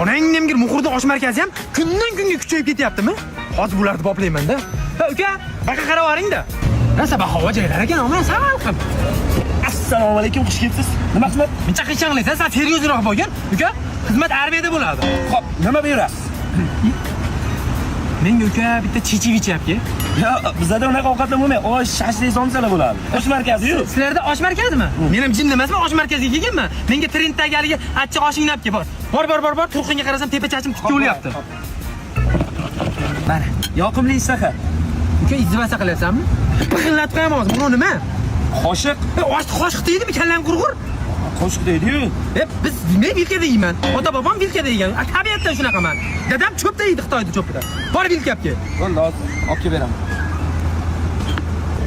Onang nemgir muhurda osh markazi ham kundan kunga kuchayib ketyaptimi? Hozir bularni boplayman-da. Ha, uka, baqa qarab oling-da. Rosa bahavo joylar ekan, men savol qilib. Assalomu alaykum, xush kelibsiz. Nima xizmat? Buncha qiyshanglaysan, sen seriyozroq bo'lgin. Uka, xizmat armiyada bo'ladi. Xo'p, nima buyurasiz? Menga uka bitta chichivich yapki. Ya, bizda unaqa ovqatlar bo'lmaydi. Osh, shashlik somsalar bo'ladi. Osh markazi-yu. Sizlarda osh markazimi? Men ham jin emasman, osh markaziga kelganman. Menga Trenddagi haligi achchiq oshingni olib kel, bor. Bor. Turqinga qarasam tepa chachim tikka o'lyapti. Mana, Yoqimli istaqa. uka izzivasa qilyapsanmi? Pixillatib qo'yaman hozir. Bu nima? Qoshiq. Qoshiq deydimi, kallang qurg'ur? Qoshiq deydi-yu. Biz men vilkada yeyman. Ota-bobom vilkada yegan. Tabiatdan shunaqaman. Dadam cho'pda yeydi Xitoyda cho'pida. Bor vilka olib kel. Bo'ldi, hozir olib kelib beraman.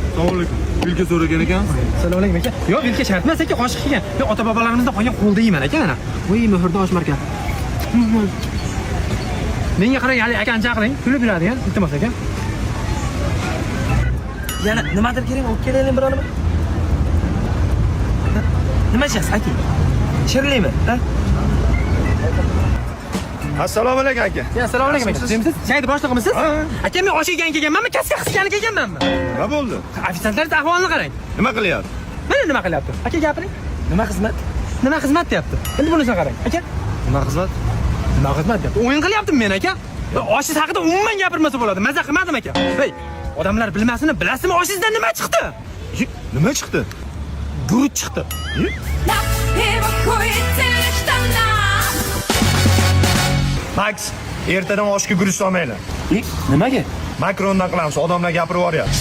Assalomu alaykum. Vilka so'ragan ekansiz. Assalomu alaykum aka. Yo'q, vilka shart emas aka, qoshiq kelgan. Men ota-bobolarimizdan qolgan qo'lda yeyman aka mana. Voy, muhurda osh markaz. Menga qarang, hali akani chaqiring. Kulib yuradigan, iltimos aka. Yana nimadir kerak, olib kelaylik bironimi? Nima ichasiz, ayting. Shirlimi, ha? Assalomu alaykum aka. Assalomu alaykum aka. Kimsiz? Jaydi boshlig'imisiz? Aka, men osh yegan kelganmanmi, kaska qisgani kelganmanmi? Nima bo'ldi? Ofitsiantlar ahvolini qarang. Nima qilyapti? Mana nima qilyapti? Aka gapiring. Nima xizmat? Nima xizmat deyapti? Endi bunisiga qarang. Aka, Nima xizmat? nima xizmat deyapti? O'yin qilyaptimi men aka? Oshingiz haqida umuman gapirmasa bo'ladi. Maza qilmadim aka. Hey, odamlar bilmasini, bilasizmi oshingizdan nima chiqdi? Nima chiqdi? Guruch chiqdi. Max, ertadan oshga guruch solmanglar. Nimaga? Makrondan qilamiz, odamlar gapirib yuboryapti.